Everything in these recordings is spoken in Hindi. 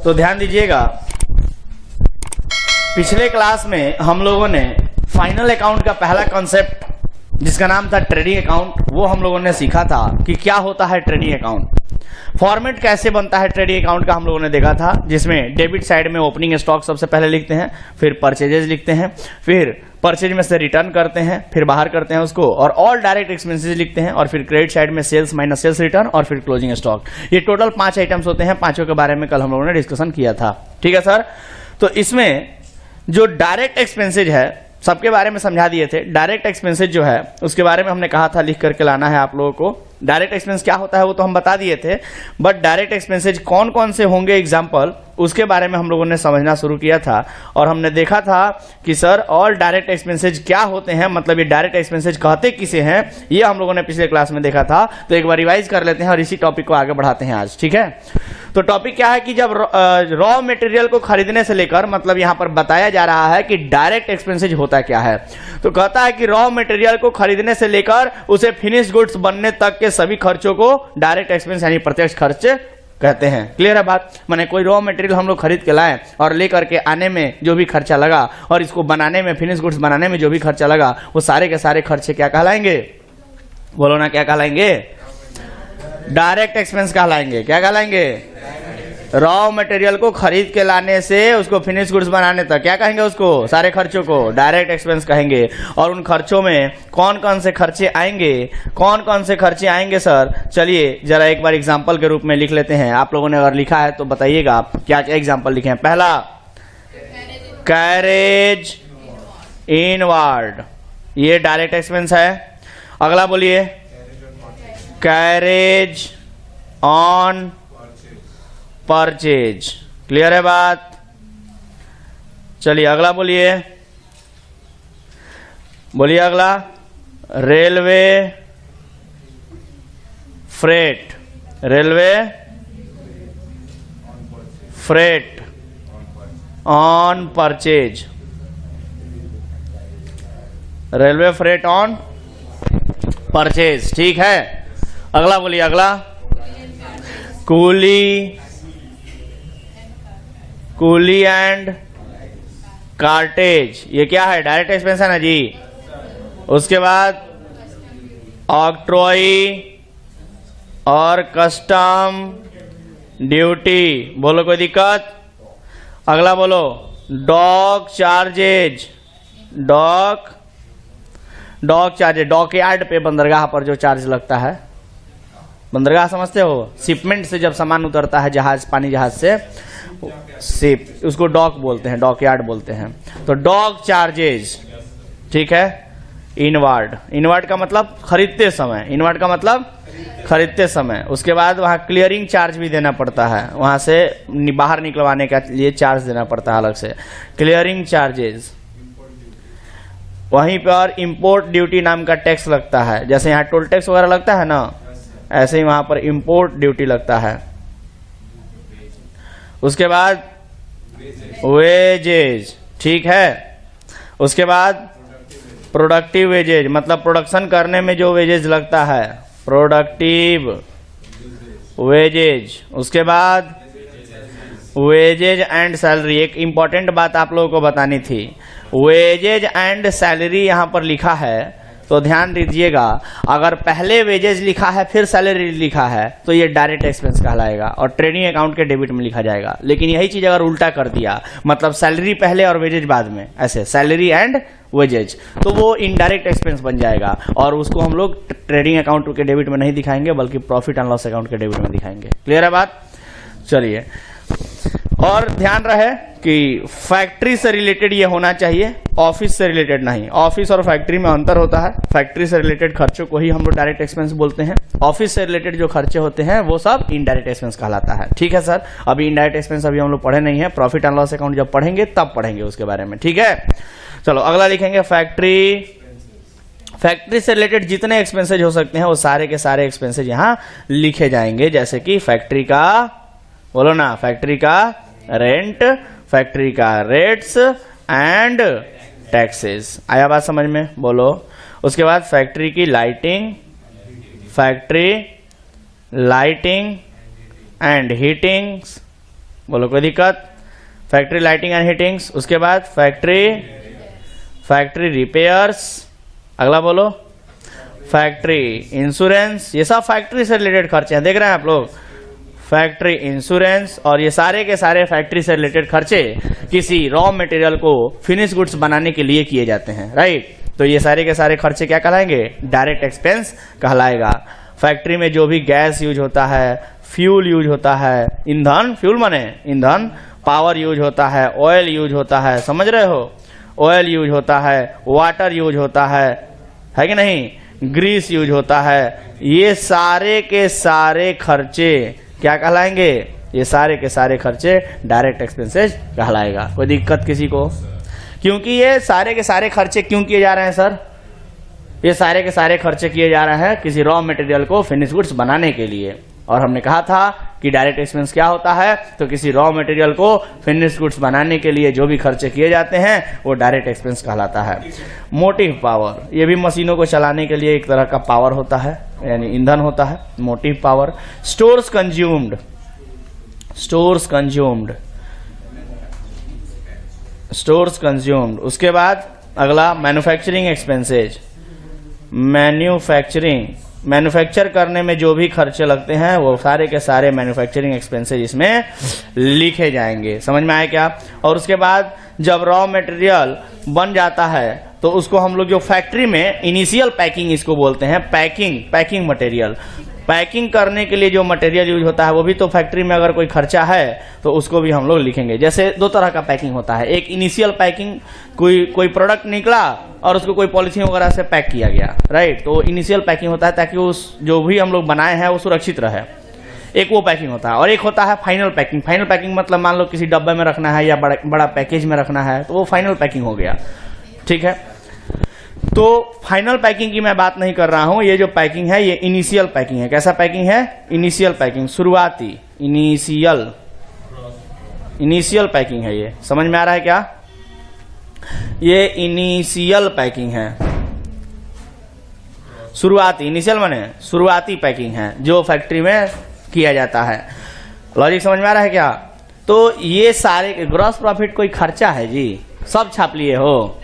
तो ध्यान दीजिएगा, पिछले क्लास में हम लोगों ने फाइनल अकाउंट का पहला कॉन्सेप्ट जिसका नाम था ट्रेडिंग अकाउंट, वो हम लोगों ने सीखा था कि क्या होता है ट्रेडिंग अकाउंट, फॉर्मेट कैसे बनता है ट्रेडिंग अकाउंट का हम लोगों ने देखा था, जिसमें डेबिट साइड में ओपनिंग स्टॉक सबसे पहले लिखते हैं, फिर परचेजेज लिखते हैं, फिर परचेज में से रिटर्न करते हैं, फिर बाहर करते हैं उसको, और ऑल डायरेक्ट एक्सपेंसेस लिखते हैं, और फिर क्रेडिट साइड में सेल्स माइनस सेल्स रिटर्न, और फिर क्लोजिंग स्टॉक। ये टोटल 5 आइटम्स होते हैं, पांचों के बारे में कल हम लोगों ने डिस्कशन किया था। ठीक है सर, तो इसमें जो डायरेक्ट एक्सपेंसेज है सबके बारे में समझा दिए थे। डायरेक्ट एक्सपेंसेज जो है उसके बारे में हमने कहा था लिख करके लाना है आप लोगों को। डायरेक्ट एक्सपेंस क्या होता है वो तो हम बता दिए थे, बट डायरेक्ट एक्सपेंसेज कौन कौन से होंगे एग्जाम्पल, उसके बारे में हम लोगों ने समझना शुरू किया था। और हमने देखा था कि सर ऑल डायरेक्ट एक्सपेंसेज क्या होते हैं, मतलब ये डायरेक्ट एक्सपेंसेज कहते किसे हैं, ये हम लोगों ने पिछले क्लास में देखा था। तो एक बार रिवाइज कर लेते हैं और इसी टॉपिक को आगे बढ़ाते हैं आज। ठीक है, तो टॉपिक क्या है कि जब रॉ मटेरियल को खरीदने से लेकर, मतलब यहां पर बताया जा रहा है कि डायरेक्ट एक्सपेंसेज होता क्या है, तो कहता है कि रॉ मटेरियल को खरीदने से लेकर उसे फिनिश गुड्स बनने तक के सभी खर्चों को डायरेक्ट एक्सपेंस यानी प्रत्यक्ष खर्च कहते हैं। क्लियर है बात? माने कोई रॉ मटेरियल हम लोग खरीद के लाए और लेकर के आने में जो भी खर्चा लगा और इसको बनाने में, फिनिश गुड्स बनाने में जो भी खर्चा लगा, वो सारे के सारे खर्चे क्या कहलाएंगे? बोलो ना, क्या कहलाएंगे? डायरेक्ट एक्सपेंस कहलाएंगे। क्या कहलाएंगे? रॉ मटेरियल को खरीद के लाने से उसको फिनिश गुड्स बनाने तक क्या कहेंगे? उसको सारे खर्चों को डायरेक्ट एक्सपेंस कहेंगे। और उन खर्चों में कौन कौन से खर्चे आएंगे, कौन कौन से खर्चे आएंगे सर? चलिए जरा एक बार एग्जांपल के रूप में लिख लेते हैं। आप लोगों ने अगर लिखा है तो बताइएगा क्या क्या एग्जांपल लिखे हैं। पहला, कैरेज इनवार्ड, ये डायरेक्ट एक्सपेंस है। अगला बोलिए, कैरेज ऑन परचेज। क्लियर है बात? चलिए अगला बोलिए, बोलिए अगला, railway freight, railway freight on purchase, railway freight on purchase. ठीक है, अगला बोलिए, अगला, कूली, कूली एंड कार्टेज, ये क्या है? डायरेक्ट एक्सपेंस है ना जी। उसके बाद ऑक्ट्रॉई और कस्टम ड्यूटी, बोलो कोई दिक्कत? अगला बोलो, dock charges, dock charges, dock yard पे बंदरगाह पर जो चार्ज लगता है, बंदरगाह समझते हो? शिपमेंट से जब सामान उतरता है जहाज, पानी जहाज से, शिप, उसको डॉक बोलते हैं, डॉक यार्ड बोलते हैं। तो डॉक चार्जेज, ठीक है। इनवार्ड, इनवार्ड का मतलब खरीदते समय, इनवार्ड का मतलब खरीदते समय। उसके बाद वहां क्लियरिंग चार्ज भी देना पड़ता है, वहां से बाहर निकलवाने का लिए चार्ज देना पड़ता है अलग से, क्लियरिंग चार्जेस। वहीं पर इंपोर्ट ड्यूटी नाम का टैक्स लगता है, जैसे यहाँ टोल टैक्स वगैरह लगता है ना, ऐसे ही वहां पर इंपोर्ट ड्यूटी लगता है। उसके बाद वेजेज, ठीक है। उसके बाद प्रोडक्टिव वेजेज, मतलब प्रोडक्शन करने में जो वेजेज लगता है, प्रोडक्टिव वेजेज। उसके बाद वेजेज एंड सैलरी, एक इंपॉर्टेंट बात आप लोगों को बतानी थी, वेजेज एंड सैलरी यहां पर लिखा है तो ध्यान दीजिएगा। अगर पहले वेजेज लिखा है फिर सैलरी लिखा है तो ये डायरेक्ट एक्सपेंस कहलाएगा और ट्रेडिंग अकाउंट के डेबिट में लिखा जाएगा। लेकिन यही चीज अगर उल्टा कर दिया, मतलब सैलरी पहले और वेजेज बाद में, ऐसे सैलरी एंड वेजेज, तो वो इनडायरेक्ट एक्सपेंस बन जाएगा और उसको हम लोग ट्रेडिंग अकाउंट के डेबिट में नहीं दिखाएंगे बल्कि प्रॉफिट एंड लॉस अकाउंट के डेबिट में दिखाएंगे। क्लियर है बात? चलिए, और ध्यान रहे कि फैक्ट्री से रिलेटेड ये होना चाहिए, ऑफिस से रिलेटेड नहीं। ऑफिस और फैक्ट्री में अंतर होता है। फैक्ट्री से रिलेटेड खर्चों को ही हम लोग डायरेक्ट एक्सपेंस बोलते हैं, ऑफिस से रिलेटेड जो खर्चे होते हैं वो सब इनडायरेक्ट एक्सपेंस कहलाता है। ठीक है सर, अभी इनडायरेक्ट एक्सपेंस अभी हम लोग पढ़े नहीं है, प्रॉफिट एंड लॉस अकाउंट जब पढ़ेंगे तब पढ़ेंगे उसके बारे में। ठीक है, चलो अगला लिखेंगे फैक्ट्री। फैक्ट्री से रिलेटेड जितने एक्सपेंसेज हो सकते हैं वो सारे के सारे एक्सपेंसेज यहाँ लिखे जाएंगे, जैसे कि फैक्ट्री का, बोलो ना, फैक्ट्री का रेंट, फैक्ट्री का रेट्स एंड टैक्सेस। आया बात समझ में? बोलो। उसके बाद फैक्ट्री की lighting, factory lighting and heating बोलो कोई दिक्कत? फैक्ट्री लाइटिंग एंड हीटिंग्स, उसके बाद फैक्ट्री रिपेयर्स, अगला बोलो फैक्ट्री इंश्योरेंस। ये सब फैक्ट्री से रिलेटेड खर्चे हैं, देख रहे हैं आप लोग, फैक्ट्री इंश्योरेंस। और ये सारे के सारे फैक्ट्री से रिलेटेड खर्चे किसी रॉ मटेरियल को फिनिश गुड्स बनाने के लिए किए जाते हैं, राइट। तो ये सारे के सारे खर्चे क्या कहलाएंगे? डायरेक्ट एक्सपेंस कहलाएगा। फैक्ट्री में जो भी गैस यूज होता है, फ्यूल यूज होता है, ईंधन, फ्यूल माने ईंधन, पावर यूज होता है, ऑयल यूज होता है, समझ रहे हो, ऑयल यूज होता है, वाटर यूज होता है कि नहीं, ग्रीस यूज होता है, ये सारे के सारे खर्चे क्या कहलाएंगे? ये सारे के सारे खर्चे डायरेक्ट एक्सपेंसेस कहलाएगा। कोई दिक्कत किसी को? क्योंकि ये सारे के सारे खर्चे क्यों किए जा रहे हैं सर? ये सारे के सारे खर्चे किए जा रहे हैं किसी रॉ मटेरियल को फिनिश गुड्स बनाने के लिए। और हमने कहा था कि डायरेक्ट एक्सपेंस क्या होता है? तो किसी रॉ मटेरियल को फिनिश गुड्स बनाने के लिए जो भी खर्चे किए जाते हैं वो डायरेक्ट एक्सपेंस कहलाता है। मोटिव पावर, ये भी मशीनों को चलाने के लिए एक तरह का पावर होता है, यानी ईंधन होता है, मोटिव पावर। स्टोर्स कंज्यूम्ड, उसके बाद अगला मैन्युफैक्चरिंग एक्सपेंसेज। मैन्युफैक्चर करने में जो भी खर्चे लगते हैं वो सारे के सारे मैन्युफैक्चरिंग एक्सपेंसेज इसमें लिखे जाएंगे। समझ में आया क्या? और उसके बाद जब रॉ मटेरियल बन जाता है तो उसको हम लोग जो फैक्ट्री में इनिशियल पैकिंग इसको बोलते हैं, पैकिंग मटेरियल। पैकिंग करने के लिए जो मटेरियल यूज होता है वो भी तो फैक्ट्री में अगर कोई खर्चा है तो उसको भी हम लोग लिखेंगे। जैसे दो तरह का पैकिंग होता है, एक इनिशियल पैकिंग, कोई प्रोडक्ट निकला और उसको कोई पॉलिथीन वगैरह से पैक किया गया, राइट, तो इनिशियल पैकिंग होता है ताकि उस जो भी हम लोग बनाए हैं वो सुरक्षित रहे, एक वो पैकिंग होता है। और एक होता है फाइनल पैकिंग। फाइनल पैकिंग मतलब मान लो किसी डब्बे में रखना है या बड़ा पैकेज में रखना है तो वो फाइनल पैकिंग हो गया, ठीक है। तो फाइनल पैकिंग की मैं बात नहीं कर रहा हूं, ये जो पैकिंग है ये इनिशियल पैकिंग है। कैसा पैकिंग है? इनिशियल पैकिंग, शुरुआती, इनिशियल पैकिंग है। ये समझ में आ रहा है क्या? ये इनिशियल पैकिंग है, शुरुआती, इनिशियल माने शुरुआती पैकिंग है जो फैक्ट्री में किया जाता है। लॉजिक समझ में आ रहा है क्या? तो ये सारे ग्रॉस प्रॉफिट कोई खर्चा है जी? सब छाप लिए हो?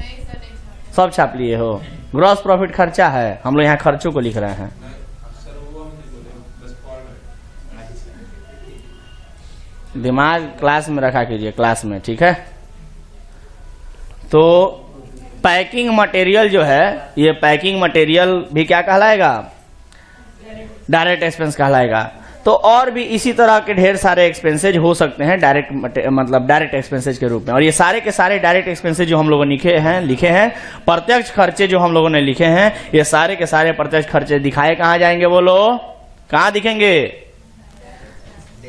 सब छाप लिए हो? ग्रॉस प्रॉफिट खर्चा है, हम लोग यहाँ खर्चों को लिख रहे हैं। दिमाग क्लास में रखा कीजिए, क्लास में, ठीक है। तो पैकिंग मटेरियल जो है, ये पैकिंग मटेरियल भी क्या कहलाएगा? डायरेक्ट एक्सपेंस कहलाएगा। तो और भी इसी तरह के ढेर सारे एक्सपेंसेज हो सकते हैं डायरेक्ट एक्सपेंसेज के रूप में। और ये सारे के सारे डायरेक्ट एक्सपेंसेज जो हम लोगों ने लिखे हैं, प्रत्यक्ष खर्चे जो हम लोगों ने लिखे हैं, ये सारे के सारे प्रत्यक्ष खर्चे दिखाए कहाँ जाएंगे? बोलो कहाँ दिखेंगे?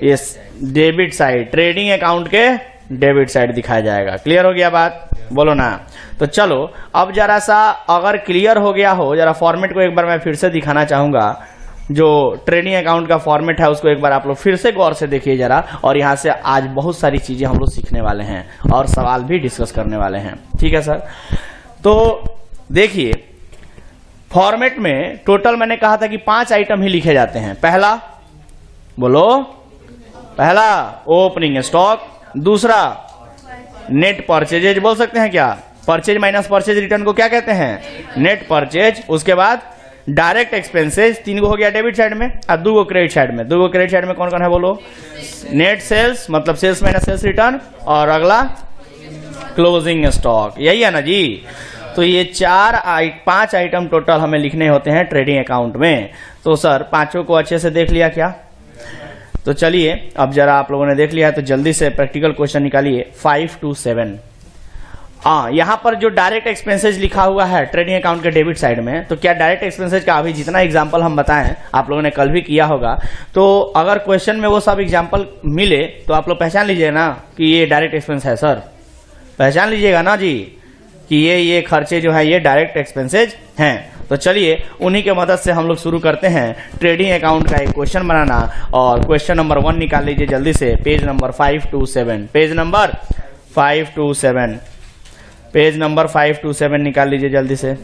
ये डेबिट साइड, ट्रेडिंग अकाउंट के डेबिट साइड दिखाया जाएगा। क्लियर हो गया बात? बोलो ना। तो चलो अब जरा सा अगर क्लियर हो गया हो, जरा फॉर्मेट को एक बार मैं फिर से दिखाना चाहूंगा। जो ट्रेडिंग अकाउंट का फॉर्मेट है उसको एक बार आप लोग फिर से गौर से देखिए जरा। और यहाँ से आज बहुत सारी चीजें हम लोग सीखने वाले हैं और सवाल भी डिस्कस करने वाले हैं, ठीक है सर। तो देखिए फॉर्मेट में टोटल मैंने कहा था कि 5 आइटम ही लिखे जाते हैं। पहला बोलो, पहला ओपनिंग स्टॉक, दूसरा नेट परचेजेज, बोल सकते हैं क्या? परचेज माइनस परचेज रिटर्न को क्या कहते हैं? Net purchase. उसके बाद डायरेक्ट एक्सपेंसेज, 3 गो हो गया डेबिट साइड में और 2 गो क्रेडिट साइड में। 2 गो क्रेडिट साइड में कौन कौन है बोलो? नेट सेल्स मतलब सेल्स माइनस सेल्स रिटर्न, और अगला क्लोजिंग स्टॉक, यही है ना जी। तो ये 5 आइटम टोटल हमें लिखने होते हैं ट्रेडिंग अकाउंट में। तो सर पांचों को अच्छे से देख लिया क्या? तो चलिए अब जरा आप लोगों ने देख लिया है तो जल्दी से प्रैक्टिकल क्वेश्चन निकालिए 5 to 7। यहाँ पर जो डायरेक्ट एक्सपेंसेज लिखा हुआ है ट्रेडिंग अकाउंट के डेबिट साइड में, तो क्या डायरेक्ट एक्सपेंसेज का अभी जितना एग्जांपल हम बताएं आप लोगों ने कल भी किया होगा, तो अगर क्वेश्चन में वो सब एग्जांपल मिले तो आप लोग पहचान लीजिए ना कि ये डायरेक्ट एक्सपेंस है। सर पहचान लीजिएगा ना जी कि ये खर्चे जो है ये डायरेक्ट एक्सपेंसेज हैं। तो चलिए उन्हीं के मदद से हम लोग शुरू करते हैं ट्रेडिंग अकाउंट का एक क्वेश्चन बनाना। और क्वेश्चन नंबर 1 निकाल लीजिए जल्दी से, page number 5 to 7, page number 5 to 7, page number 5 to 7 निकाल लीजिए जल्दी से।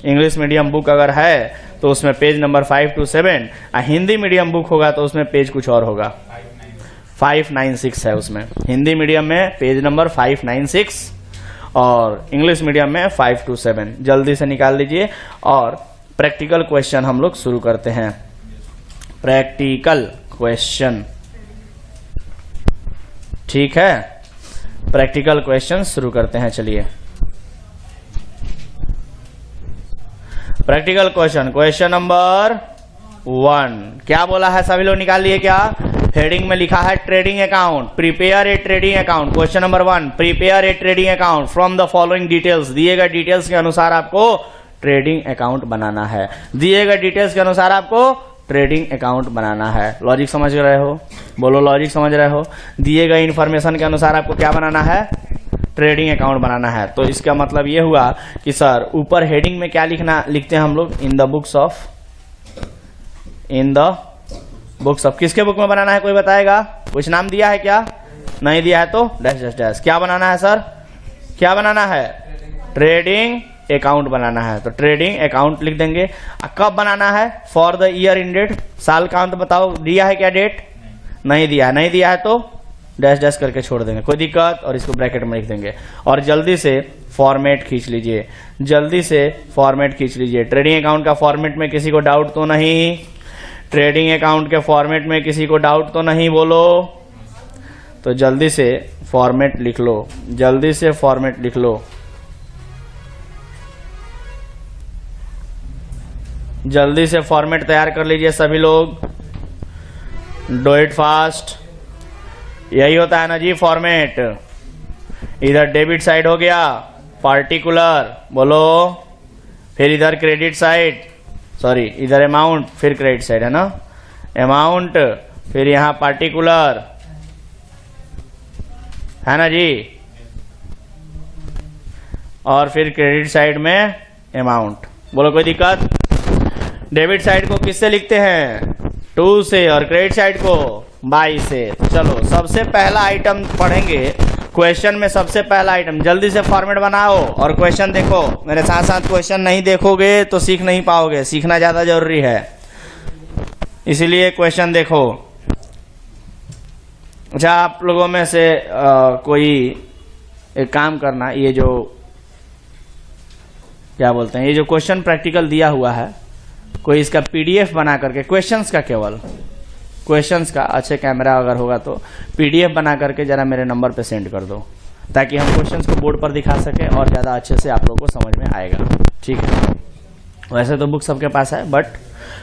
इंग्लिश मीडियम बुक अगर है तो उसमें page number 5 to 7, Hindi medium book होगा तो उसमें पेज कुछ और होगा। 596 है उसमें। हिंदी मीडियम में पेज नंबर 596 और इंग्लिश मीडियम में 527। जल्दी से निकाल लीजिए और प्रैक्टिकल क्वेश्चन हम लोग शुरू करते हैं। प्रैक्टिकल क्वेश्चन, ठीक है, प्रैक्टिकल क्वेश्चन शुरू करते हैं। चलिए प्रैक्टिकल क्वेश्चन, क्वेश्चन नंबर 1 क्या बोला है सभी लोग निकाल लिए क्या? हेडिंग में लिखा है trading account, prepare a trading account. Question number 1, prepare a trading account from the following details. दिए गए डिटेल्स के अनुसार आपको ट्रेडिंग अकाउंट बनाना है। दिए गए डिटेल्स के अनुसार आपको ट्रेडिंग अकाउंट बनाना है। लॉजिक समझ रहे हो? बोलो लॉजिक समझ रहे हो? दिए गए इंफॉर्मेशन के अनुसार आपको क्या बनाना है? ट्रेडिंग अकाउंट बनाना है। तो इसका मतलब ये हुआ कि सर ऊपर हेडिंग में क्या लिखते हैं हम लोग? In the books of, in the books of. किसके बुक में बनाना है कोई बताएगा? कुछ नाम दिया है क्या? नहीं दिया है तो डैश डैश डैश। क्या बनाना है सर? क्या बनाना है? ट्रेडिंग अकाउंट बनाना है। तो ट्रेडिंग अकाउंट लिख देंगे। कब बनाना है? For the year ended. साल का अंत बताओ, दिया है क्या डेट? नहीं दिया है। नहीं दिया है तो डैश डैश करके छोड़ देंगे, कोई दिक्कत, और इसको ब्रैकेट में लिख देंगे। और जल्दी से फॉर्मेट खींच लीजिए, जल्दी से फॉर्मेट खींच लीजिए। ट्रेडिंग अकाउंट का फॉर्मेट में किसी को डाउट तो नहीं? ट्रेडिंग अकाउंट के फॉर्मेट में किसी को डाउट तो नहीं? बोलो। तो जल्दी से फॉर्मेट लिख लो, जल्दी से फॉर्मेट लिख लो, जल्दी से फॉर्मेट तैयार कर लीजिए सभी लोग। Do it fast. यही होता है ना जी फॉर्मेट। इधर डेबिट साइड हो गया, पार्टिकुलर, बोलो, फिर इधर क्रेडिट साइड, सॉरी इधर अमाउंट, फिर क्रेडिट साइड है ना, अमाउंट, फिर यहां पार्टिकुलर, है ना जी, और फिर क्रेडिट साइड में अमाउंट। बोलो कोई दिक्कत? डेबिट साइड को किससे लिखते हैं? 2 से, और क्रेडिट साइड को बाई से। तो चलो सबसे पहला आइटम पढ़ेंगे क्वेश्चन में। सबसे पहला आइटम, जल्दी से फॉर्मेट बनाओ और क्वेश्चन देखो। मेरे साथ साथ क्वेश्चन नहीं देखोगे तो सीख नहीं पाओगे, सीखना ज्यादा जरूरी है, इसीलिए क्वेश्चन देखो। अच्छा, आप लोगों में से कोई एक काम करना, ये जो क्या बोलते हैं, ये जो क्वेश्चन प्रैक्टिकल दिया हुआ है, कोई इसका पीडीएफ बना करके, क्वेश्चंस का, केवल क्वेश्चंस का, अच्छे कैमरा अगर होगा तो पीडीएफ बना करके जरा मेरे नंबर पे सेंड कर दो, ताकि हम क्वेश्चंस को बोर्ड पर दिखा सके और ज़्यादा अच्छे से आप लोगों को समझ में आएगा। ठीक है, वैसे तो बुक सबके पास है, बट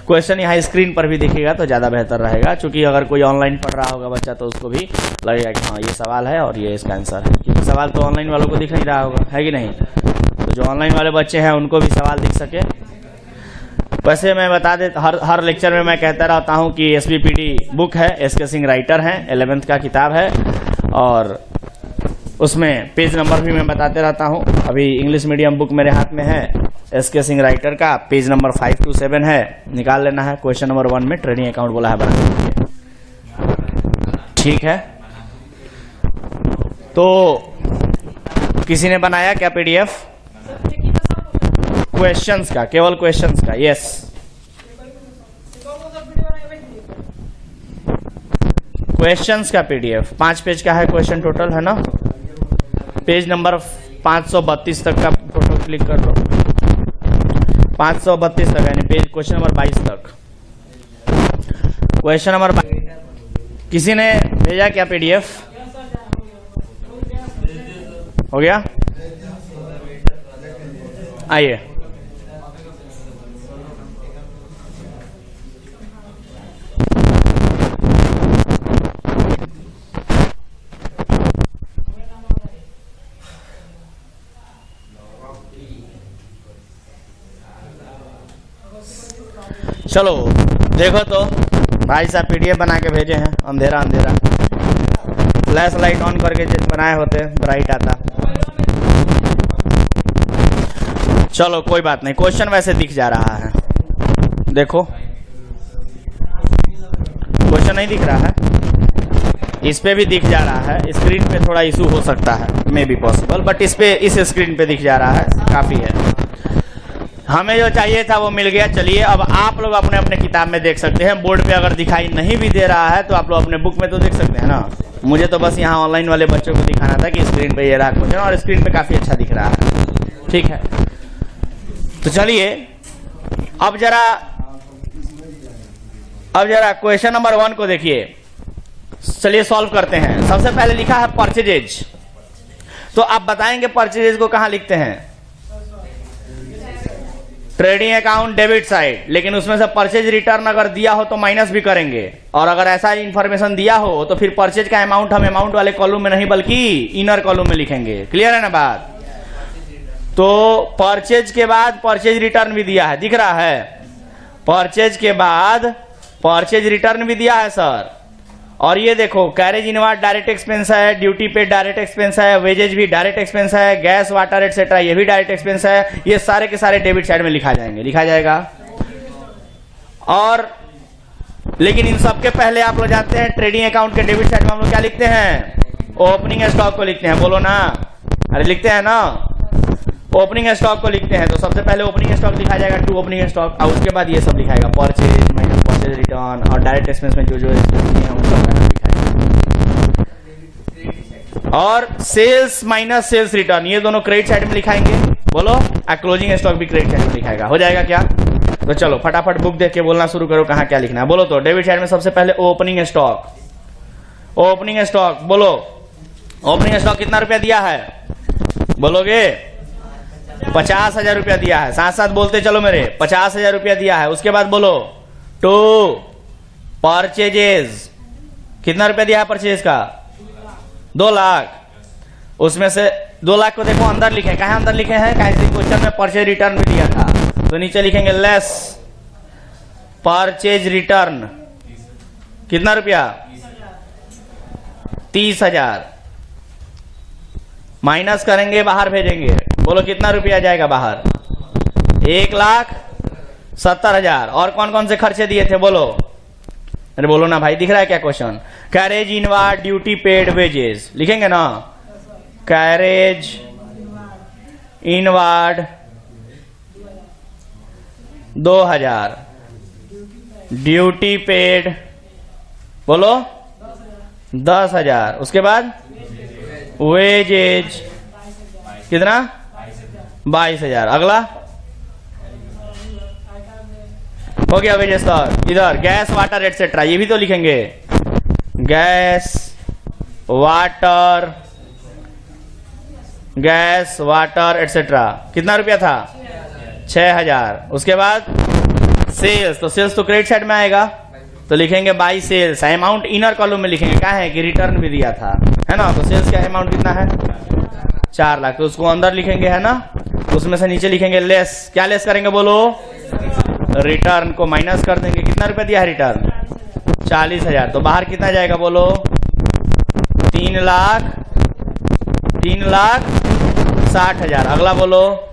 क्वेश्चन यहाँ स्क्रीन पर भी दिखेगा तो ज़्यादा बेहतर रहेगा, क्योंकि अगर कोई ऑनलाइन पढ़ रहा होगा बच्चा तो उसको भी लगेगा कि हाँ ये सवाल है और ये इसका आंसर है, क्योंकि सवाल तो ऑनलाइन वालों को दिख नहीं रहा होगा, है कि नहीं? तो जो ऑनलाइन वाले बच्चे हैं उनको भी सवाल दिख सके। वैसे मैं बता दे, हर लेक्चर में मैं कहता रहता हूं कि एसबीपीडी बुक है, एसके सिंह राइटर हैं, 11th का किताब है, और उसमें पेज नंबर भी मैं बताते रहता हूं। अभी इंग्लिश मीडियम बुक मेरे हाथ में है, एसके सिंह राइटर का, पेज नंबर 527 है, निकाल लेना है। क्वेश्चन नंबर 1 में ट्रेडिंग अकाउंट बोला है बनाने के लिए, ठीक है? तो किसी ने बनाया क्या पीडीएफ क्वेश्चंस का? केवल क्वेश्चंस का, यस। क्वेश्चंस का पीडीएफ 5 पेज का है, क्वेश्चन टोटल है ना, पेज नंबर 532 तक का फोटो क्लिक कर लो, 532 तक, यानी पेज क्वेश्चन नंबर 22 तक। क्वेश्चन नंबर 22 किसी ने भेजा क्या पीडीएफ? हो गया? आइए, चलो देखो तो भाई साहब पीडीएफ बना के भेजे हैं, अंधेरा अंधेरा, फ्लैश लाइट ऑन करके बनाए होते ब्राइट आता। चलो कोई बात नहीं, क्वेश्चन वैसे दिख जा रहा है, देखो क्वेश्चन नहीं दिख रहा है, इस पे भी दिख जा रहा है, स्क्रीन पे थोड़ा इशू हो सकता है, मे बी पॉसिबल, बट इस पे, इस स्क्रीन पे दिख जा रहा है, काफी है। हमें जो चाहिए था वो मिल गया। चलिए अब आप लोग अपने अपने किताब में देख सकते हैं। बोर्ड पे अगर दिखाई नहीं भी दे रहा है तो आप लोग अपने बुक में तो देख सकते हैं ना। मुझे तो बस यहाँ ऑनलाइन वाले बच्चों को दिखाना था कि स्क्रीन पे ये रहा क्वेश्चन, और स्क्रीन पे काफी अच्छा दिख रहा है। ठीक है, तो चलिए अब जरा क्वेश्चन नंबर 1 को देखिए। चलिए सॉल्व करते हैं। सबसे पहले लिखा है परचेजेज, तो आप बताएंगे परचेजेज को कहां लिखते हैं? ट्रेडिंग अकाउंट डेबिट साइड, लेकिन उसमें से परचेज रिटर्न अगर दिया हो तो माइनस भी करेंगे, और अगर ऐसा इंफॉर्मेशन दिया हो तो फिर परचेज का अमाउंट हम अमाउंट वाले कॉलम में नहीं बल्कि इनर कॉलम में लिखेंगे। क्लियर है ना बात? तो परचेज के बाद परचेज रिटर्न भी दिया है, दिख रहा है? परचेज के बाद परचेज रिटर्न भी दिया है सर। और ये देखो कैरेज इनवार्ड डायरेक्ट एक्सपेंस है, ड्यूटी पे डायरेक्ट एक्सपेंस है, वेजेज भी डायरेक्ट एक्सपेंस है, गैस वाटर एटसेट्रा ये भी डायरेक्ट एक्सपेंस है। ये सारे के सारे डेबिट साइड में लिखा जाएगा। और लेकिन इन सबके पहले आप लोग जानते हैं ट्रेडिंग अकाउंट के डेबिट साइड में हम लोग क्या लिखते हैं? ओपनिंग स्टॉक को लिखते हैं। बोलो ना, अरे लिखते हैं ना, ओपनिंग स्टॉक को लिखते हैं। तो सबसे पहले ओपनिंग स्टॉक लिखा जाएगा, टू ओपनिंग स्टॉक, और उसके बाद ये सब लिखाएगा परचेज माइनस परचेज रिटर्न, और डायरेक्ट एक्सपेंस में जो एक्सपेंस है उनको लिखाएगा। और सेल्स माइनस सेल्स रिटर्न ये दोनों क्रेडिट साइड में लिखाएंगे। बोलो, क्लोजिंग स्टॉक भी क्रेडिट साइड में लिखाएगा। हो जाएगा क्या? तो चलो फटाफट बुक देख के बोलना शुरू करो, कहां क्या लिखना है। बोलो तो डेबिट साइड में सबसे पहले ओपनिंग स्टॉक। ओपनिंग स्टॉक बोलो, ओपनिंग स्टॉक कितना रुपया दिया है? बोलोगे 50,000 रुपया दिया है। साथ साथ बोलते चलो मेरे, 50,000 रुपया दिया है। उसके बाद बोलो टू परचेजेस, कितना रुपया दिया है परचेज का? 2 लाख। उसमें से 2 लाख को देखो अंदर लिखे, कहां अंदर लिखे हैं? कहीं क्वेश्चन में परचेज रिटर्न भी दिया था, तो नीचे लिखेंगे लेस परचेज रिटर्न, कितना रुपया? 30,000। माइनस करेंगे, बाहर भेजेंगे। बोलो कितना रुपया जाएगा बाहर? 1,70,000। और कौन कौन से खर्चे दिए थे? बोलो, अरे बोलो ना भाई, दिख रहा है क्या question? Carriage inward duty paid wages लिखेंगे ना। कैरेज इनवार्ड 2,000, ड्यूटी पेड बोलो 10,000। उसके बाद वेजेज कितना? 22,000। अगला हो गया वेजेस। तो इधर गैस वाटर एटसेट्रा ये भी तो लिखेंगे। गैस वाटर एटसेट्रा कितना रुपया था? 6,000। उसके बाद सेल्स, तो सेल्स तो क्रेडिट साइड में आएगा, तो लिखेंगे by sales. Amount inner column में लिखेंगे, क्या है कि रिटर्न भी दिया था, है ना। तो सेल्स का अमाउंट कितना है? 4 लाख। तो उसको अंदर लिखेंगे, है ना। उसमें से नीचे लिखेंगे लेस, क्या लेस करेंगे? बोलो, रिटर्न को माइनस कर देंगे। कितना रुपया दिया है रिटर्न? 40,000। तो बाहर कितना जाएगा? बोलो 3,60,000। अगला बोलो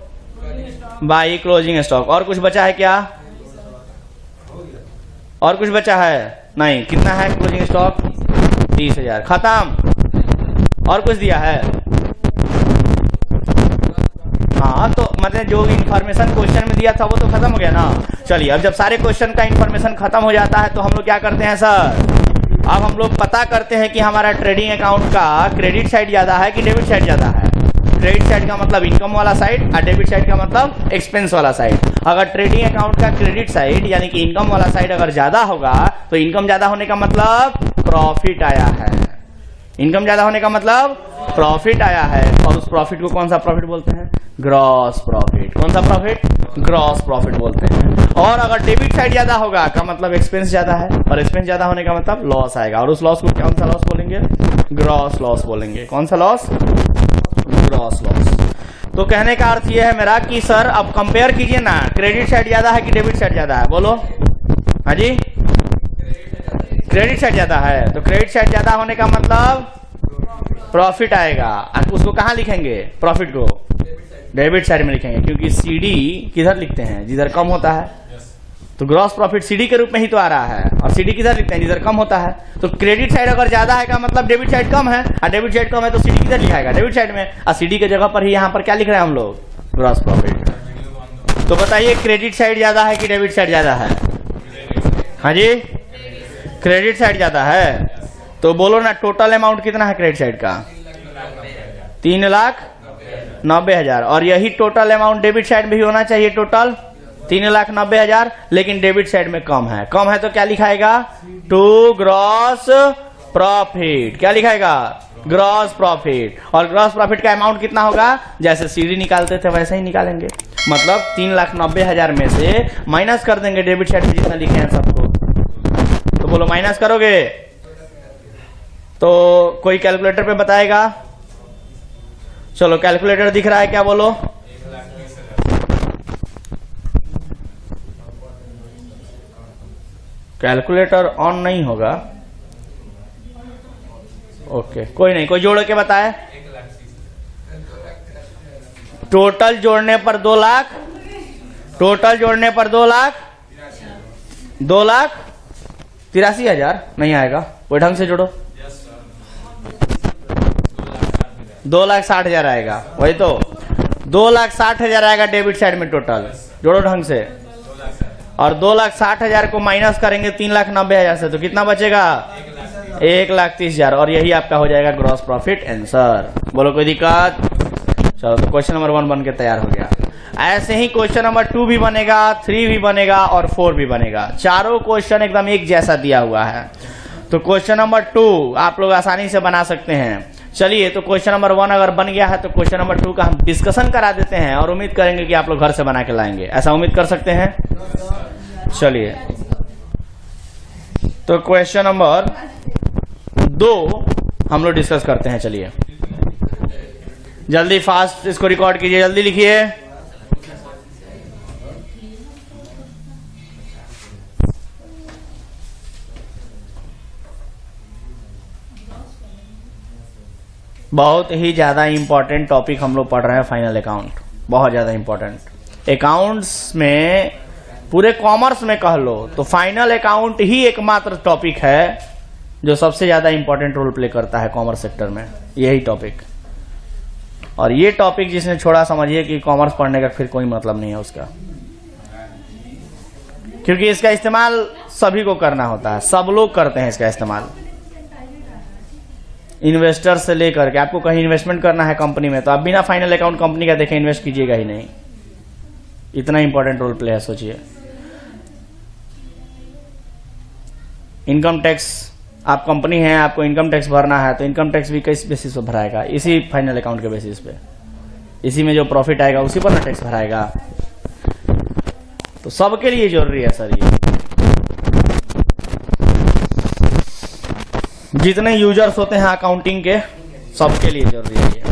बाई क्लोजिंग स्टॉक। और कुछ बचा है क्या? और कुछ बचा है? नहीं। कितना है क्लोजिंग स्टॉक? 30,000। खत्म। और कुछ दिया है? हाँ, तो मतलब जो इन्फॉर्मेशन क्वेश्चन में दिया था वो तो खत्म हो गया ना। चलिए अब जब सारे क्वेश्चन का इन्फॉर्मेशन खत्म हो जाता है तो हम लोग क्या करते हैं सर? अब हम लोग पता करते हैं कि हमारा ट्रेडिंग अकाउंट का क्रेडिट साइड ज्यादा है कि डेबिट साइड ज्यादा है। क्रेडिट साइड का मतलब इनकम वाला साइड और डेबिट साइड का मतलब एक्सपेंस वाला साइड। अगर ट्रेडिंग अकाउंट का क्रेडिट साइड यानी कि इनकम वाला साइड अगर ज्यादा होगा तो इनकम ज्यादा होने का मतलब प्रॉफिट आया है। इनकम ज्यादा होने का मतलब प्रॉफिट आया है। और उस प्रॉफिट को कौन सा प्रॉफिट बोलते हैं? Gross profit. कौन सा प्रॉफिट? ग्रॉस प्रॉफिट बोलते हैं। और अगर डेबिट साइड ज्यादा होगा का मतलब एक्सपेंस ज्यादा है, और एक्सपेंस ज्यादा होने का मतलब लॉस आएगा। और उस लॉस को कौन सा लॉस बोलेंगे? ग्रॉस लॉस बोलेंगे। कौन सा लॉस? Gross loss. तो कहने का अर्थ यह है मेरा कि सर अब कंपेयर कीजिए ना, क्रेडिट साइड ज्यादा है कि डेबिट साइड ज्यादा है? बोलो। हाँ जी, क्रेडिट साइड ज्यादा है, तो क्रेडिट साइड ज्यादा होने का मतलब प्रॉफिट आएगा। उसको कहां लिखेंगे? प्रॉफिट को डेबिट साइड में लिखेंगे, क्योंकि सीडी किधर लिखते हैं? जिधर कम होता है। तो ग्रॉस प्रॉफिट सीडी के रूप में ही तो आ रहा है, और सीडी किधर लिखते हैं? जिधर कम होता है। तो क्रेडिट साइड अगर ज्यादा है का मतलब डेबिट साइड कम है, और डेबिट साइड कम है तो सीडी किधर लिखाएगा? डेबिट साइड में। और सीडी के जगह पर ही यहाँ पर क्या लिख रहे हैं हम लोग? Gross profit. तो बताइए क्रेडिट साइड ज्यादा है कि डेबिट साइड ज्यादा है? हाँ जी, क्रेडिट साइड ज्यादा है। तो बोलो ना, टोटल अमाउंट कितना है क्रेडिट साइड का? 3,90,000। और यही टोटल अमाउंट डेबिट साइड में भी होना चाहिए, टोटल 3,90,000, लेकिन डेबिट साइड में कम है। कम है तो क्या लिखाएगा? To gross profit. क्या लिखाएगा? Gross profit. और ग्रॉस प्रॉफिट का अमाउंट कितना होगा? जैसे सीडी निकालते थे वैसे ही निकालेंगे। मतलब 3,90,000 में से माइनस कर देंगे डेबिट साइड में जितना लिखे हैं सबको। तो बोलो माइनस करोगे तो कोई कैलकुलेटर पे बताएगा? चलो कैलकुलेटर दिख रहा है क्या? बोलो। कैलकुलेटर ऑन नहीं होगा। ओके, कोई नहीं, कोई जोड़ के बताए। टोटल जोड़ने पर 2 लाख, टोटल जोड़ने पर 2,83,000 नहीं आएगा। कोई ढंग से जोड़ो। 2,60,000 आएगा। वही तो 2,60,000 आएगा डेबिट साइड में टोटल। जोड़ो ढंग से। और 2,60,000 को माइनस करेंगे 3,90,000 से तो कितना बचेगा? 1,30,000। और यही आपका हो जाएगा ग्रॉस प्रॉफिट आंसर। बोलो कोई दिक्कत? चलो, तो क्वेश्चन नंबर 1 बन के तैयार हो गया। ऐसे ही क्वेश्चन नंबर 2 भी बनेगा, 3 भी बनेगा और 4 भी बनेगा। चारों क्वेश्चन एकदम एक जैसा दिया हुआ है। तो क्वेश्चन नंबर 2 आप लोग आसानी से बना सकते हैं। चलिए, तो क्वेश्चन नंबर 1 अगर बन गया है तो क्वेश्चन नंबर 2 का हम डिस्कशन करा देते हैं और उम्मीद करेंगे कि आप लोग घर से बना के लाएंगे। ऐसा उम्मीद कर सकते हैं? चलिए, तो क्वेश्चन नंबर 2 हम लोग डिस्कस करते हैं। चलिए जल्दी फास्ट इसको रिकॉर्ड कीजिए, जल्दी लिखिए। बहुत ही ज्यादा इंपॉर्टेंट टॉपिक हम लोग पढ़ रहे हैं, फाइनल अकाउंट। बहुत ज्यादा इंपॉर्टेंट। अकाउंट्स में, पूरे कॉमर्स में कह लो तो फाइनल अकाउंट ही एकमात्र टॉपिक है जो सबसे ज्यादा इंपॉर्टेंट रोल प्ले करता है कॉमर्स सेक्टर में, यही टॉपिक। और ये टॉपिक जिसने छोड़ा, समझिए कि कॉमर्स पढ़ने का फिर कोई मतलब नहीं है उसका, क्योंकि इसका इस्तेमाल सभी को करना होता है, सब लोग करते हैं इसका इस्तेमाल। इन्वेस्टर से लेकर के, आपको कहीं इन्वेस्टमेंट करना है कंपनी में तो आप बिना फाइनल अकाउंट कंपनी का देखे इन्वेस्ट कीजिएगा ही नहीं। इतना इंपॉर्टेंट रोल प्ले है, सोचिए। इनकम टैक्स, आप कंपनी है, आपको इनकम टैक्स भरना है तो इनकम टैक्स भी किस बेसिस पर भराएगा? इसी फाइनल अकाउंट के बेसिस पे। इसी में जो प्रॉफिट आएगा उसी पर ना टैक्स भराएगा। तो सबके लिए जरूरी है सर ये। जितने यूजर्स होते हैं अकाउंटिंग के, सबके लिए जरूरी है ये।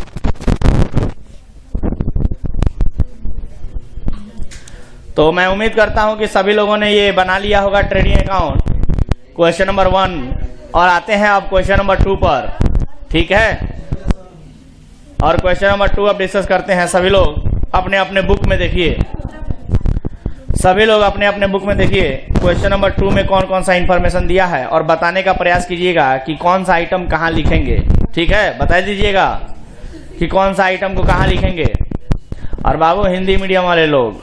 तो मैं उम्मीद करता हूं कि सभी लोगों ने ये बना लिया होगा ट्रेडिंग अकाउंट, क्वेश्चन नंबर 1। और आते हैं अब क्वेश्चन नंबर 2 पर, ठीक है? और क्वेश्चन नंबर 2 अब डिस्कस करते हैं। सभी लोग अपने अपने बुक में देखिए, सभी लोग अपने अपने बुक में देखिए क्वेश्चन नंबर 2 में कौन कौन सा इंफॉर्मेशन दिया है और बताने का प्रयास कीजिएगा कि कौन सा आइटम कहां लिखेंगे। ठीक है, बता दीजिएगा कि कौन सा आइटम को कहां लिखेंगे। और बाबू हिंदी मीडियम वाले लोग,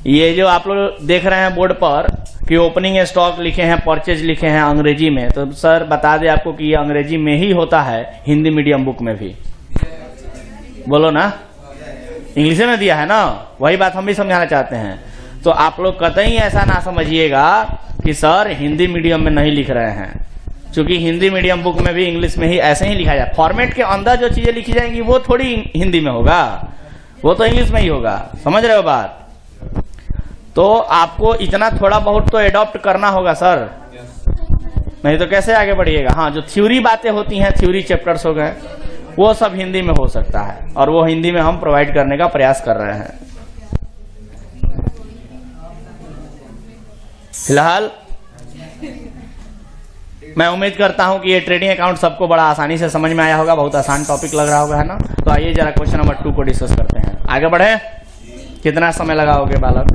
ये जो आप लोग देख रहे हैं बोर्ड पर कि ओपनिंग स्टॉक लिखे हैं, परचेज लिखे हैं अंग्रेजी में, तो सर बता दें आपको कि ये अंग्रेजी में ही होता है, हिंदी मीडियम बुक में भी। बोलो ना, इंग्लिश में दिया है ना, वही बात हम भी समझाना चाहते हैं। तो आप लोग कतई ऐसा ना समझिएगा कि सर हिंदी मीडियम में नहीं लिख रहे हैं, क्योंकि हिंदी मीडियम बुक में भी इंग्लिश में ही ऐसे ही लिखा जाए। फॉर्मेट के अंदर जो चीजें लिखी जाएंगी वो थोड़ी हिंदी में होगा, वो तो इंग्लिश में ही होगा। समझ रहे हो बात? तो आपको इतना थोड़ा बहुत तो एडॉप्ट करना होगा सर, नहीं तो कैसे आगे बढ़िएगा। हाँ, जो थ्योरी बातें होती हैं, थ्योरी चैप्टर्स हो गए, वो सब हिंदी में हो सकता है और वो हिंदी में हम प्रोवाइड करने का प्रयास कर रहे हैं। फिलहाल मैं उम्मीद करता हूं कि ये ट्रेडिंग अकाउंट सबको बड़ा आसानी से समझ में आया होगा, बहुत आसान टॉपिक लग रहा होगा, है ना? तो आइए जरा क्वेश्चन नंबर 2 को डिस्कस करते हैं। आगे बढ़े, कितना समय लगाओगे बालक?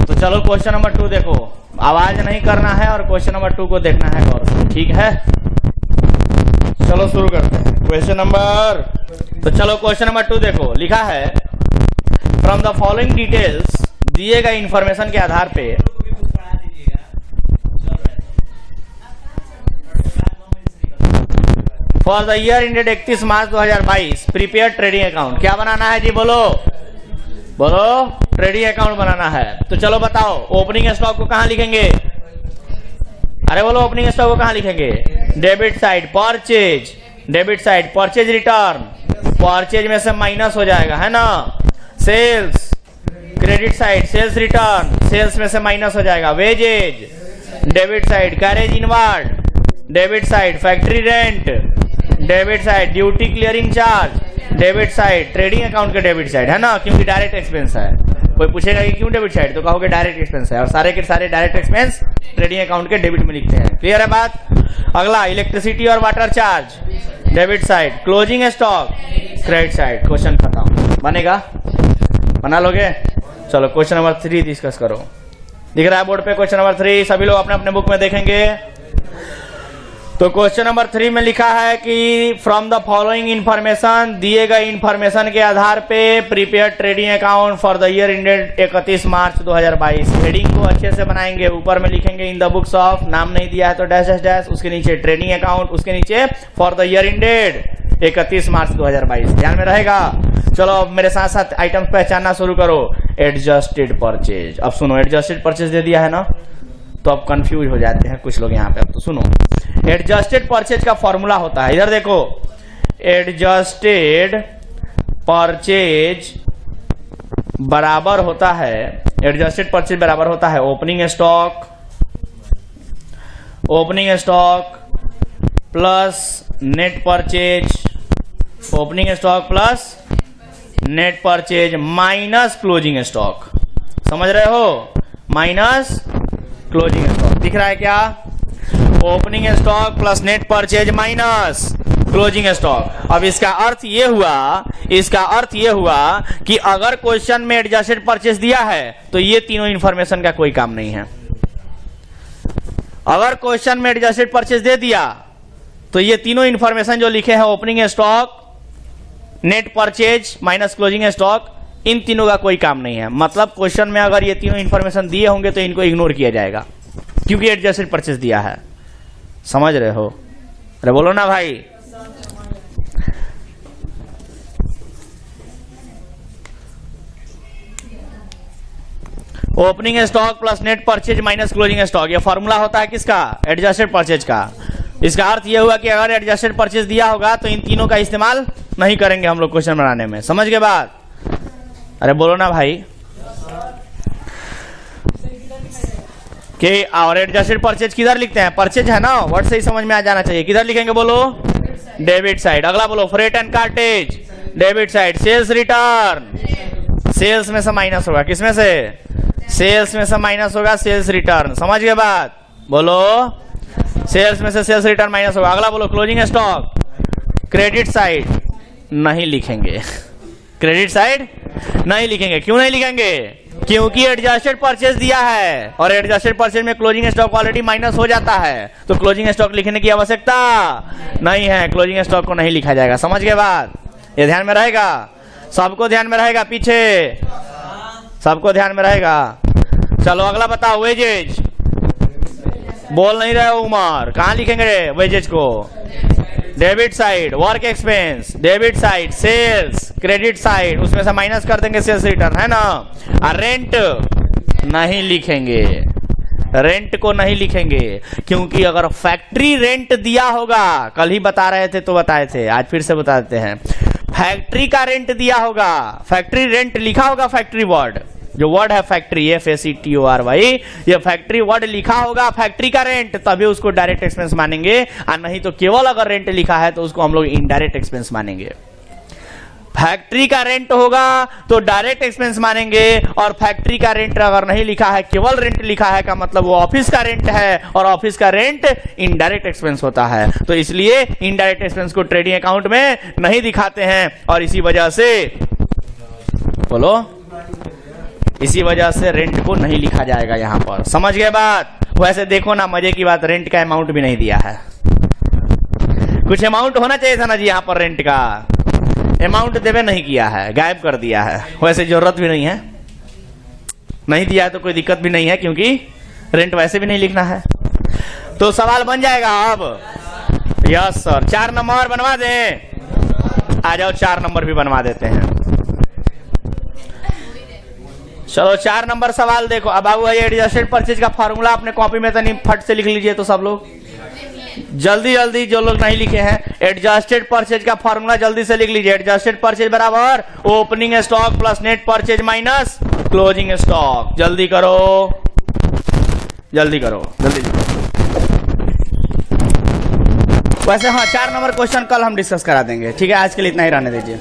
तो चलो क्वेश्चन नंबर 2 देखो, आवाज नहीं करना है और क्वेश्चन नंबर 2 को देखना है गौर से, ठीक है? चलो शुरू करते हैं क्वेश्चन नंबर। तो चलो क्वेश्चन नंबर 2 देखो, लिखा है फ्रॉम द फॉलोइंग डिटेल्स, दिए गए इंफॉर्मेशन के आधार पे for the year ended 31 March 2022 prepare trading account. क्या बनाना है जी, बोलो बोलो, ट्रेडिंग अकाउंट बनाना है। तो चलो बताओ, ओपनिंग स्टॉक को कहां लिखेंगे? अरे बोलो, ओपनिंग स्टॉक को कहां लिखेंगे? Debit side purchase, debit side purchase return, purchase में से माइनस हो जाएगा, है ना। Sales, credit side sales return, sales में से माइनस हो जाएगा। Wages, debit side carriage inward, debit side factory rent, debit side duty clearing charge, debit side trading account के डेबिट साइड, है ना, क्योंकि डायरेक्ट एक्सपेंस है। कोई पूछेगा कि क्यों डेबिट साइड, तो कहोगे डायरेक्ट एक्सपेंस है, और सारे के सारे डायरेक्ट एक्सपेंस ट्रेडिंग अकाउंट के डेबिट में लिखते हैं। क्लियर है बात? अगला इलेक्ट्रिसिटी और water charge, debit side, closing stock credit side. Question खत्म। बनेगा? बना लोगे? चलो क्वेश्चन नंबर 3 डिस्कस करो। दिख रहा है बोर्ड पे क्वेश्चन नंबर 3, सभी लोग अपने अपने बुक में देखेंगे। तो क्वेश्चन नंबर 3 में लिखा है कि फ्रॉम द फॉलोइंग इंफॉर्मेशन, दिए गए इंफॉर्मेशन के आधार पे prepare trading account for the year ended 31 March 2022। Heading को अच्छे से बनाएंगे, ऊपर में लिखेंगे इन द बुक्स ऑफ, नाम नहीं दिया है तो डैश डैश डैश, उसके नीचे ट्रेडिंग अकाउंट, उसके नीचे फॉर द ईयर एंडेड 31 मार्च 2022। ध्यान में रहेगा? चलो अब मेरे साथ साथ आइटम्स पहचानना शुरू करो। एडजस्टेड परचेज, अब सुनो, एडजस्टेड परचेज दे दिया है ना, तो अब कंफ्यूज हो जाते हैं कुछ लोग यहाँ पे। अब तो सुनो, एडजस्टेड परचेज का फॉर्मूला होता है, इधर देखो, एडजस्टेड परचेज बराबर होता है, एडजस्टेड परचेज बराबर होता है opening stock, opening stock plus net purchase, opening stock plus net purchase minus closing stock. समझ रहे हो? Minus closing stock. दिख रहा है क्या? Opening stock plus net purchase minus closing stock. अब इसका अर्थ ये हुआ, इसका अर्थ ये हुआ कि अगर क्वेश्चन में एडजस्टेड परचेज दिया है तो ये तीनों इंफॉर्मेशन का कोई काम नहीं है। अगर क्वेश्चन में एडजस्टेड परचेज दे दिया तो ये तीनों इंफॉर्मेशन जो लिखे हैं, opening stock, net purchase minus closing stock, इन तीनों का कोई काम नहीं है। मतलब क्वेश्चन में अगर ये तीनों इंफॉर्मेशन दिए होंगे तो इनको इग्नोर किया जाएगा, क्योंकि एडजस्टेड परचेज दिया है। समझ रहे हो? अरे बोलो ना भाई। Opening stock plus net purchase minus closing stock, ये फॉर्मूला होता है किसका? एडजस्टेड परचेज का। इसका अर्थ यह हुआ कि अगर एडजस्टेड परचेज दिया होगा तो इन तीनों का इस्तेमाल नहीं करेंगे हम लोग क्वेश्चन बनाने में। समझ के बाद? अरे बोलो ना भाई। कि और एडजस्टेड परचेज किधर लिखते हैं? परचेज है ना, वर्ड से ही समझ में आ जाना चाहिए। किधर लिखेंगे बोलो? Debit side. अगला बोलो, freight and cartage, debit side. Sales return, sales में से माइनस होगा, किसमें से? सेल्स में से माइनस होगा, सेल्स रिटर्न। समझ के बाद? बोलो, सेल्स में से सेल्स रिटर्न माइनस होगा। अगला बोलो, क्लोजिंग स्टॉक, क्रेडिट साइड नहीं लिखेंगे, क्रेडिट साइड नहीं लिखेंगे। क्यों नहीं लिखेंगे? क्योंकि एडजस्टेड परचेज दिया है और एडजस्टेड परचेज में क्लोजिंग स्टॉक ऑलरेडी माइनस हो जाता है, तो क्लोजिंग स्टॉक लिखने की आवश्यकता नहीं है, क्लोजिंग स्टॉक को नहीं लिखा जाएगा। समझ के बाद? ये ध्यान में रहेगा? सबको ध्यान में रहेगा? पीछे सबको ध्यान में रहेगा? चलो अगला बताओ, वेजेज। बोल नहीं रहे हो उमर, कहां लिखेंगे वेजेज को? Debit side work expense, debit side sales, credit side उसमें से माइनस कर देंगे सेल्स रिटर्न, है ना। और रेंट नहीं लिखेंगे, रेंट को नहीं लिखेंगे, क्योंकि अगर फैक्ट्री रेंट दिया होगा, कल ही बता रहे थे तो बताए थे, आज फिर से बता देते हैं, फैक्ट्री का रेंट दिया होगा, फैक्ट्री रेंट लिखा होगा, फैक्ट्री वर्ड जो वर्ड है फैक्ट्री FACTORY, ये फैक्ट्री वर्ड लिखा होगा, फैक्ट्री का रेंट, तभी उसको डायरेक्ट एक्सपेंस मानेंगे, और नहीं तो केवल अगर रेंट लिखा है तो उसको हम लोग इनडायरेक्ट एक्सपेंस मानेंगे। फैक्ट्री का रेंट होगा तो डायरेक्ट एक्सपेंस मानेंगे, और फैक्ट्री का रेंट अगर नहीं लिखा है, केवल रेंट लिखा है, का मतलब वो ऑफिस का रेंट है, और ऑफिस का रेंट इनडायरेक्ट एक्सपेंस होता है, तो इसलिए इनडायरेक्ट एक्सपेंस को ट्रेडिंग अकाउंट में नहीं दिखाते हैं, और इसी वजह से बोलो, इसी वजह से रेंट को नहीं लिखा जाएगा यहां पर। समझ गए बात? वैसे देखो ना, मजे की बात, रेंट का अमाउंट भी नहीं दिया है, कुछ अमाउंट होना चाहिए था ना जी यहाँ पर रेंट का। अमाउंट देवे नहीं किया है, गायब कर दिया है। वैसे जरूरत भी नहीं है, नहीं दिया है तो कोई दिक्कत भी नहीं है, क्योंकि रेंट वैसे भी नहीं लिखना है। तो सवाल बन जाएगा अब। यस सर, 4 नंबर बनवा दें? आ जाओ, 4 नंबर भी बनवा देते हैं। चलो 4 नंबर सवाल देखो। अब बाबू भाई एडजस्टेड परचेज का फॉर्मूला अपने कॉपी में तनी फट से लिख लीजिए तो सब लोग जल्दी जल्दी, जो लोग नहीं लिखे हैं एडजस्टेड परचेज का फॉर्मूला जल्दी से लिख लीजिए। एडजस्टेड परचेज बराबर opening stock plus net purchase minus closing stock. जल्दी करो, जल्दी करो, जल्दी करो। वैसे हाँ, 4 नंबर क्वेश्चन कल हम डिस्कस करा देंगे, ठीक है? आज के लिए इतना ही रहने दीजिए।